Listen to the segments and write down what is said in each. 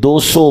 200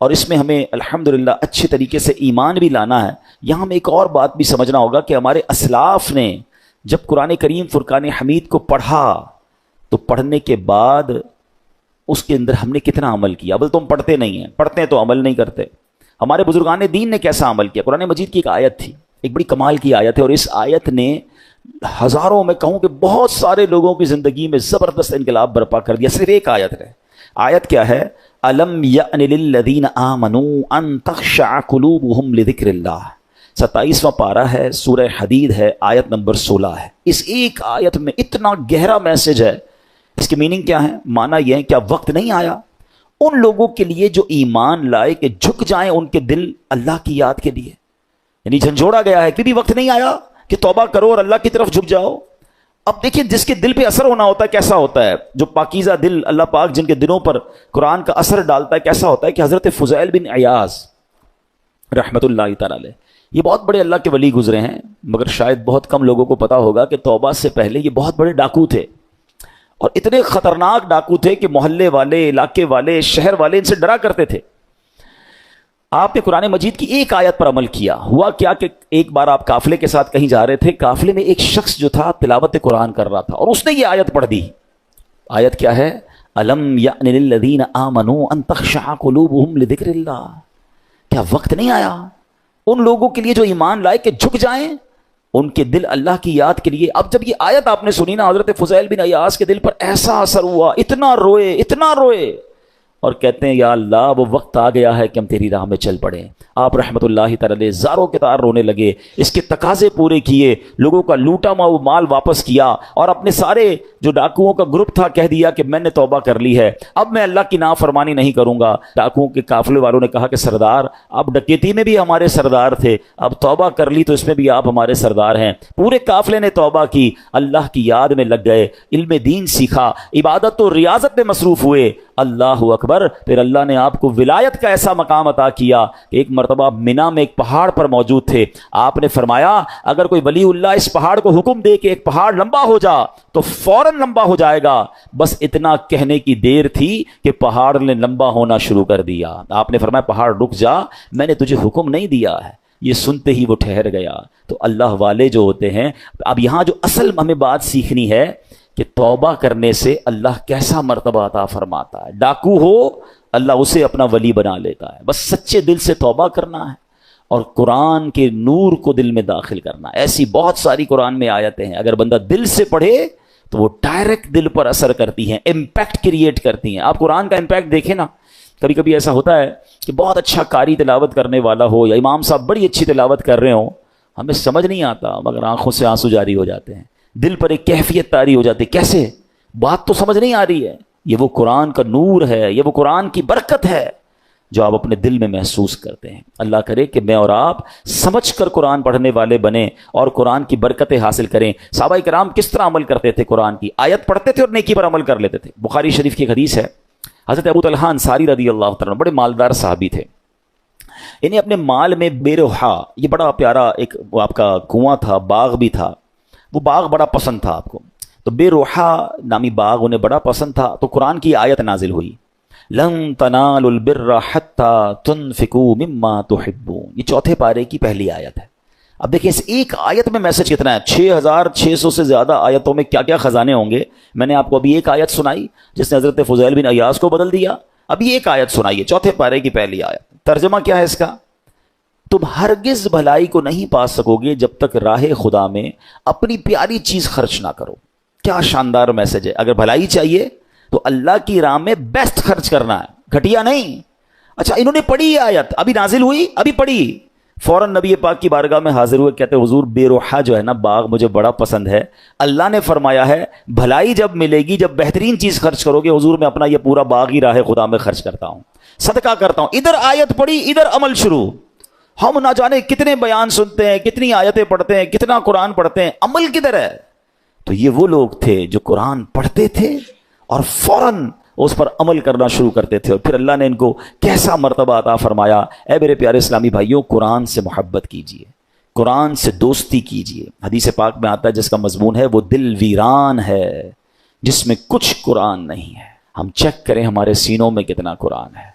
اور اس میں ہمیں الحمدللہ اچھے طریقے سے ایمان بھی لانا ہے۔ یہاں ہمیں ایک اور بات بھی سمجھنا ہوگا کہ ہمارے اسلاف نے جب قرآن کریم فرقان حمید کو پڑھا تو پڑھنے کے بعد اس کے اندر ہم نے کتنا عمل کیا؟ بل تم پڑھتے نہیں ہیں، پڑھتے ہیں تو عمل نہیں کرتے۔ ہمارے بزرگان دین نے کیسا عمل کیا؟ قرآن مجید کی ایک آیت تھی، ایک بڑی کمال کی آیت ہے، اور اس آیت نے ہزاروں، میں کہوں کہ بہت سارے لوگوں کی زندگی میں زبردست انقلاب برپا کر دیا۔ صرف ایک آیت ہے، آیت کیا ہے؟ الم یأن للذین آمنوا ان تخشع قلوبہم لذکر اللہ، 27واں پارہ ہے، سورہ حدید ہے، آیت نمبر 16 ہے۔ اس ایک آیت میں اتنا گہرا میسج ہے۔ اس کی میننگ کیا ہے؟ معنی یہ ہے، کیا وقت نہیں آیا ان لوگوں کے لیے جو ایمان لائے کہ جھک جائیں ان کے دل اللہ کی یاد کے لیے؟ یعنی جھنجھوڑا گیا ہے کہ بھی وقت نہیں آیا کہ توبہ کرو اور اللہ کی طرف جھک جاؤ۔ اب دیکھیں جس کے دل پہ اثر ہونا ہوتا ہے کیسا ہوتا ہے، جو پاکیزہ دل اللہ پاک جن کے دلوں پر قرآن کا اثر ڈالتا ہے کیسا ہوتا ہے، کہ حضرت فضیل بن عیاض رحمت اللہ تعالی علیہ، یہ بہت بڑے اللہ کے ولی گزرے ہیں، مگر شاید بہت کم لوگوں کو پتا ہوگا کہ توبہ سے پہلے یہ بہت بڑے ڈاکو تھے، اور اتنے خطرناک ڈاکو تھے کہ محلے والے، علاقے والے، شہر والے ان سے ڈرا کرتے تھے۔ آپ نے قرآن مجید کی ایک آیت پر عمل کیا۔ ہوا کیا کہ ایک بار آپ قافلے کے ساتھ کہیں جا رہے تھے، قافلے میں ایک شخص جو تھا تلاوت قرآن کر رہا تھا، اور اس نے یہ آیت پڑھ دی۔ آیت کیا ہے؟ الم یأن للذین آمنوا ان تخشع قلوبہم لذکر اللہ، کیا وقت نہیں آیا ان لوگوں کے لیے جو ایمان لائے کہ جھک جائیں ان کے دل اللہ کی یاد کے لیے؟ اب جب یہ آیت آپ نے سنی نا، حضرت فضیل بن عیاض کے دل پر ایسا اثر ہوا، اتنا روئے اور کہتے ہیں یا اللہ وہ وقت آ گیا ہے کہ ہم تیری راہ میں چل پڑیں۔ آپ رحمت اللہ تعالی زاروں کے تار رونے لگے، اس کے تقاضے پورے کیے، لوگوں کا لوٹا ہوا مال واپس کیا، اور اپنے سارے جو ڈاکوؤں کا گروپ تھا کہہ دیا کہ میں نے توبہ کر لی ہے، اب میں اللہ کی نافرمانی نہیں کروں گا۔ ڈاکوؤں کے قافلے والوں نے کہا کہ سردار آپ ڈکیتی میں بھی ہمارے سردار تھے، اب توبہ کر لی تو اس میں بھی آپ ہمارے سردار ہیں۔ پورے قافلے نے توبہ کی، اللہ کی یاد میں لگ گئے، علم دین سیکھا، عبادت و ریاضت میں مصروف ہوئے۔ اللہ اکبر، پھر اللہ نے آپ کو ولایت کا ایسا مقام عطا کیا کہ ایک مرتبہ مینا میں ایک پہاڑ پر موجود تھے، آپ نے فرمایا اگر کوئی ولی اللہ اس پہاڑ کو حکم دے کہ ایک پہاڑ لمبا ہو جا تو فوراً لمبا ہو جائے گا۔ بس اتنا کہنے کی دیر تھی کہ پہاڑ نے لمبا ہونا شروع کر دیا۔ آپ نے فرمایا پہاڑ رک جا، میں نے تجھے حکم نہیں دیا ہے۔ یہ سنتے ہی وہ ٹھہر گیا۔ تو اللہ والے جو ہوتے ہیں، اب یہاں جو اصل ہمیں بات سیکھنی ہے کہ توبہ کرنے سے اللہ کیسا مرتبہ عطا فرماتا ہے۔ ڈاکو ہو اللہ اسے اپنا ولی بنا لیتا ہے، بس سچے دل سے توبہ کرنا ہے اور قرآن کے نور کو دل میں داخل کرنا ہے۔ ایسی بہت ساری قرآن میں آیتیں ہیں، اگر بندہ دل سے پڑھے تو وہ ڈائریکٹ دل پر اثر کرتی ہیں، امپیکٹ کریٹ کرتی ہیں۔ آپ قرآن کا امپیکٹ دیکھیں نا، کبھی کبھی ایسا ہوتا ہے کہ بہت اچھا قاری تلاوت کرنے والا ہو یا امام صاحب بڑی اچھی تلاوت کر رہے ہوں، ہمیں سمجھ نہیں آتا مگر آنکھوں سے آنسو جاری ہو جاتے ہیں، دل پر ایک کیفیت طاری ہو جاتی، کیسے؟ بات تو سمجھ نہیں آ رہی ہے۔ یہ وہ قرآن کا نور ہے، یہ وہ قرآن کی برکت ہے جو آپ اپنے دل میں محسوس کرتے ہیں۔ اللہ کرے کہ میں اور آپ سمجھ کر قرآن پڑھنے والے بنیں اور قرآن کی برکتیں حاصل کریں۔ صحابہ کرام کس طرح عمل کرتے تھے؟ قرآن کی آیت پڑھتے تھے اور نیکی پر عمل کر لیتے تھے۔ بخاری شریف کی ایک حدیث ہے، حضرت ابو طلحہ انصاری رضی اللہ تعالیٰ بڑے مالدار صحابی تھے، انہیں اپنے مال میں بے روحا، یہ بڑا پیارا ایک آپ کا کنواں تھا، باغ بھی تھا، وہ باغ بڑا پسند تھا آپ کو، تو بے روحا نامی باغ انہیں بڑا پسند تھا۔ تو قرآن کی آیت نازل ہوئی، لن تنالوا البر حتى تنفقوا مما تحبون، یہ چوتھے پارے کی پہلی آیت ہے۔ اب دیکھیں اس ایک آیت میں میسج کتنا ہے، 6600 سے زیادہ آیتوں میں کیا کیا خزانے ہوں گے۔ میں نے آپ کو ابھی ایک آیت سنائی جس نے حضرت فضیل بن عیاض کو بدل دیا، ابھی ایک آیت سنائیے چوتھے پارے کی پہلی آیت۔ ترجمہ کیا ہے اس کا؟ تم ہرگز بھلائی کو نہیں پا سکو گے جب تک راہ خدا میں اپنی پیاری چیز خرچ نہ کرو۔ کیا شاندار میسج ہے، اگر بھلائی چاہیے تو اللہ کی راہ میں بیسٹ خرچ کرنا ہے، گھٹیا نہیں۔ اچھا انہوں نے پڑھی یہ آیت، ابھی نازل ہوئی، ابھی پڑھی، فوراً نبی پاک کی بارگاہ میں حاضر ہوئے، کہتے حضور بے روحہ جو ہے نا باغ مجھے بڑا پسند ہے، اللہ نے فرمایا ہے بھلائی جب ملے گی جب بہترین چیز خرچ کرو گے، حضور میں اپنا یہ پورا باغ ہی راہ خدا میں خرچ کرتا ہوں، صدقہ کرتا ہوں۔ ادھر آیت پڑھی ادھر عمل شروع۔ ہم نہ جانے کتنے بیان سنتے ہیں، کتنی آیتیں پڑھتے ہیں، کتنا قرآن پڑھتے ہیں، عمل کدھر ہے؟ تو یہ وہ لوگ تھے جو قرآن پڑھتے تھے اور فوراً اس پر عمل کرنا شروع کرتے تھے، اور پھر اللہ نے ان کو کیسا مرتبہ عطا فرمایا۔ اے میرے پیارے اسلامی بھائیوں، قرآن سے محبت کیجئے، قرآن سے دوستی کیجئے۔ حدیث پاک میں آتا ہے جس کا مضمون ہے وہ دل ویران ہے جس میں کچھ قرآن نہیں ہے۔ ہم چیک کریں ہمارے سینوں میں کتنا قرآن ہے،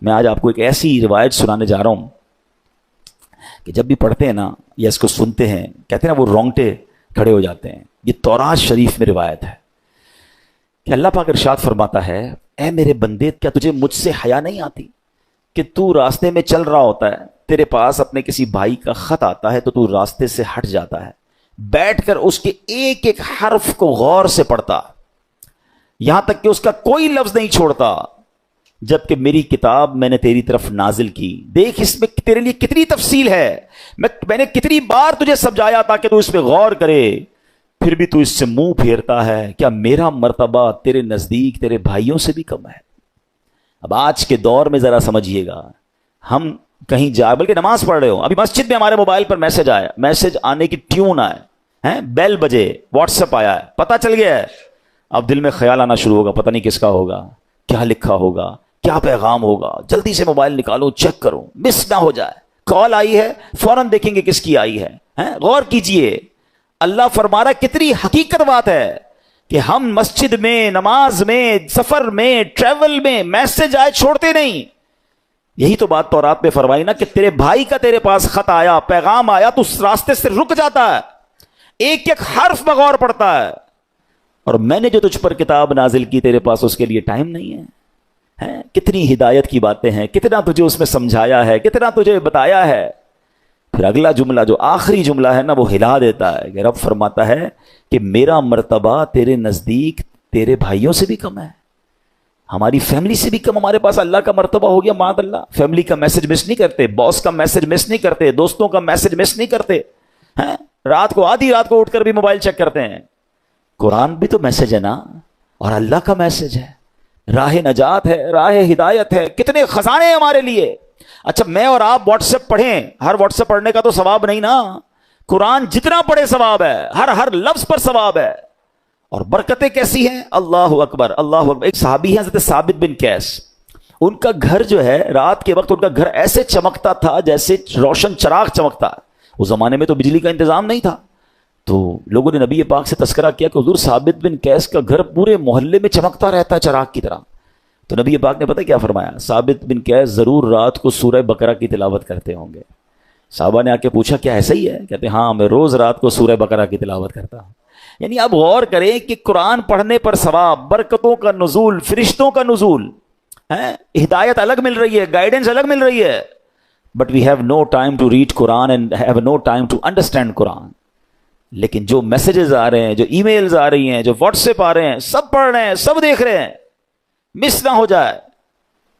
میں آج آپ کو ایک ایسی روایت سنانے جا رہا ہوں کہ جب بھی پڑھتے ہیں نا یا اس کو سنتے ہیں کہتے ہیں نا وہ رونگٹے کھڑے ہو جاتے ہیں. یہ تورات شریف میں روایت ہے کہ اللہ پاک ارشاد فرماتا ہے اے میرے بندے کیا تجھے مجھ سے حیا نہیں آتی کہ تو راستے میں چل رہا ہوتا ہے, تیرے پاس اپنے کسی بھائی کا خط آتا ہے تو تو راستے سے ہٹ جاتا ہے, بیٹھ کر اس کے ایک ایک حرف کو غور سے پڑھتا یہاں تک کہ اس کا کوئی لفظ نہیں چھوڑتا, جبکہ میری کتاب میں نے تیری طرف نازل کی. دیکھ اس میں تیرے لیے کتنی تفصیل ہے, میں نے کتنی بار تجھے سمجھایا تاکہ تو اس پہ غور کرے, پھر بھی تو اس سے منہ پھیرتا ہے. کیا میرا مرتبہ تیرے نزدیک تیرے بھائیوں سے بھی کم ہے؟ اب آج کے دور میں ذرا سمجھیے گا, ہم کہیں جا بلکہ نماز پڑھ رہے ہو, ابھی مسجد میں ہمارے موبائل پر میسج آیا, میسج آنے کی ٹیون آئے, بیل بجے, واٹس ایپ آیا ہے, پتہ چل گیا ہے. اب دل میں خیال آنا شروع ہوگا پتہ نہیں کس کا ہوگا, کیا لکھا ہوگا, کیا پیغام ہوگا. جلدی سے موبائل نکالو, چیک کرو, مس نہ ہو جائے. کال آئی ہے فوراً دیکھیں گے کس کی آئی ہے. غور کیجئے, اللہ فرما رہا کتنی حقیقت بات ہے کہ ہم مسجد میں, نماز میں, سفر میں, ٹریول میں میسج آئے چھوڑتے نہیں. یہی تو بات تورات میں فرمائی نا کہ تیرے بھائی کا تیرے پاس خط آیا, پیغام آیا تو اس راستے سے رک جاتا ہے, ایک ایک حرف بغور پڑتا ہے. اور میں نے جو تجھ پر کتاب نازل کی تیرے پاس اس کے لیے ٹائم نہیں ہے. کتنی ہدایت کی باتیں ہیں, کتنا تجھے اس میں سمجھایا ہے, کتنا تجھے بتایا ہے. پھر اگلا جملہ جو آخری جملہ ہے نا وہ ہلا دیتا ہے کہ رب فرماتا ہے کہ میرا مرتبہ تیرے نزدیک تیرے بھائیوں سے بھی کم ہے, ہماری فیملی سے بھی کم. ہمارے پاس اللہ کا مرتبہ ہو گیا معاذ اللہ, فیملی کا میسج مس نہیں کرتے, باس کا میسج مس نہیں کرتے, دوستوں کا میسج مس نہیں کرتے, رات کو آدھی رات کو اٹھ کر بھی موبائل چیک کرتے ہیں. قرآن بھی تو میسج ہے نا, اور اللہ کا میسج ہے, راہ نجات ہے, راہ ہدایت ہے, کتنے خزانے ہیں ہمارے لیے. اچھا میں اور آپ واٹس ایپ پڑھیں, ہر واٹس ایپ پڑھنے کا تو ثواب نہیں نا, قرآن جتنا پڑھے ثواب ہے, ہر لفظ پر ثواب ہے. اور برکتیں کیسی ہیں, اللہ اکبر اللہ اکبر. ایک صحابی ہیں حضرت ثابت بن قیس, ان کا گھر جو ہے رات کے وقت ان کا گھر ایسے چمکتا تھا جیسے روشن چراغ چمکتا ہے. اس زمانے میں تو بجلی کا انتظام نہیں تھا, تو لوگوں نے نبی پاک سے تذکرہ کیا کہ حضور ثابت بن قیس کا گھر پورے محلے میں چمکتا رہتا ہے چراغ کی طرح. تو نبی پاک نے پتہ کیا فرمایا, ثابت بن قیس ضرور رات کو سورہ بقرہ کی تلاوت کرتے ہوں گے. صحابہ نے آ کے پوچھا کیا ایسا ہی ہے؟ کہتے ہاں میں روز رات کو سورہ بقرہ کی تلاوت کرتا ہوں. یعنی آپ غور کریں کہ قرآن پڑھنے پر ثواب, برکتوں کا نزول, فرشتوں کا نزول, ہدایت الگ مل رہی ہے, گائیڈنس الگ مل رہی ہے. But we have no time to read Quran and have no time to understand Quran. لیکن جو میسیجز آ رہے ہیں, جو ای میلز آ رہی ہیں, جو واٹس ایپ آ رہے ہیں, سب پڑھ رہے ہیں, سب دیکھ رہے ہیں, مس نہ ہو جائے.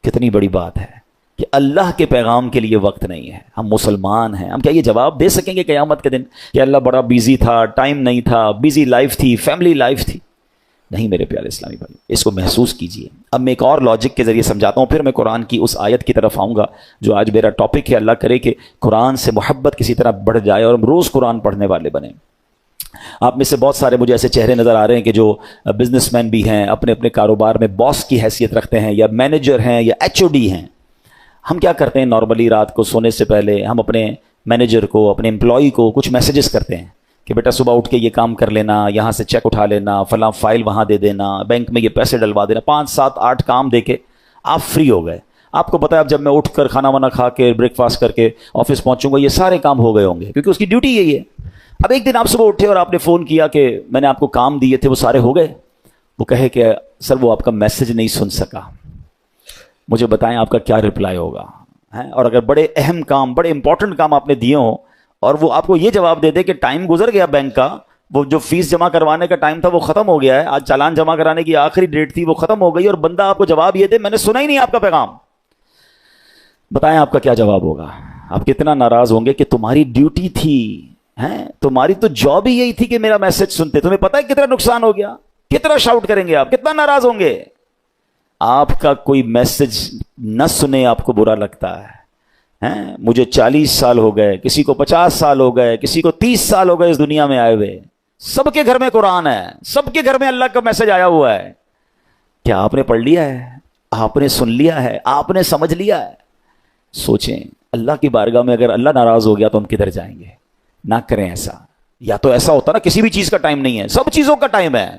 کتنی بڑی بات ہے کہ اللہ کے پیغام کے لیے وقت نہیں ہے. ہم مسلمان ہیں, ہم کیا یہ جواب دے سکیں گے قیامت کے دن کہ اللہ بڑا بیزی تھا, ٹائم نہیں تھا, بیزی لائف تھی, فیملی لائف تھی؟ نہیں میرے پیارے اسلامی بھائی, اس کو محسوس کیجئے. اب میں ایک اور لاجک کے ذریعے سمجھاتا ہوں, پھر میں قرآن کی اس آیت کی طرف آؤں گا جو آج میرا ٹاپک ہے. اللہ کرے کہ قرآن سے محبت کسی طرح بڑھ جائے اور ہم روز قرآن پڑھنے والے بنیں. آپ میں سے بہت سارے مجھے ایسے چہرے نظر آ رہے ہیں کہ جو بزنس مین بھی ہیں, اپنے اپنے کاروبار میں باس کی حیثیت رکھتے ہیں, یا مینیجر ہیں, یا ایچ او ڈی ہیں. ہم کیا کرتے ہیں نارملی رات کو سونے سے پہلے ہم اپنے مینیجر کو, اپنے امپلائی کو کچھ میسیجز کرتے ہیں کہ بیٹا صبح اٹھ کے یہ کام کر لینا, یہاں سے چیک اٹھا لینا, فلاں فائل وہاں دے دینا, بینک میں یہ پیسے ڈلوا دینا. 5 7 8 کام دے کے آپ فری ہو گئے. آپ کو پتا ہے اب جب میں اٹھ کر کھانا وانا کھا کے بریک فاسٹ کر کے آفس پہنچوں گا یہ سارے کام ہو گئے ہوں گے, کیونکہ اس کی ڈیوٹی یہی ہے. اب ایک دن آپ صبح اٹھے اور آپ نے فون کیا کہ میں نے آپ کو کام دیے تھے وہ سارے ہو گئے. وہ کہے کہ سر وہ آپ کا میسج نہیں سن سکا, مجھے بتائیں آپ کا کیا رپلائی ہوگا. اور اگر بڑے اہم کام, بڑے امپورٹنٹ کام آپ نے دیے ہوں اور وہ آپ کو یہ جواب دے دے کہ ٹائم گزر گیا بینک کا, وہ جو فیس جمع کروانے کا ٹائم تھا وہ ختم ہو گیا ہے, آج چالان جمع کرانے کی آخری ڈیٹ تھی وہ ختم ہو گئی, اور بندہ آپ کو جواب یہ دے میں نے سنا ہی نہیں آپ کا پیغام, بتائیں آپ کا کیا جواب ہوگا؟ آپ کتنا ناراض ہوں گے کہ تمہاری ڈیوٹی تھی, تمہاری تو جاب ہی یہی تھی کہ میرا میسج سنتے. تمہیں پتہ ہے کتنا نقصان ہو گیا, کتنا شاؤٹ کریں گے آپ, کتنا ناراض ہوں گے. آپ کا کوئی میسج نہ سنے آپ کو برا لگتا ہے. مجھے 40 سال ہو گئے, کسی کو 50 سال ہو گئے, کسی کو 30 سال ہو گئے اس دنیا میں آئے ہوئے, سب کے گھر میں قرآن ہے, سب کے گھر میں اللہ کا میسج آیا ہوا ہے. کیا آپ نے پڑھ لیا ہے, آپ نے سن لیا ہے, آپ نے سمجھ لیا ہے؟ سوچیں اللہ کی بارگاہ میں اگر اللہ ناراض ہو گیا تو ہم کدھر جائیں گے؟ نہ کریں ایسا. یا تو ایسا ہوتا نا کسی بھی چیز کا ٹائم نہیں ہے, سب چیزوں کا ٹائم ہے.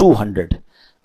200।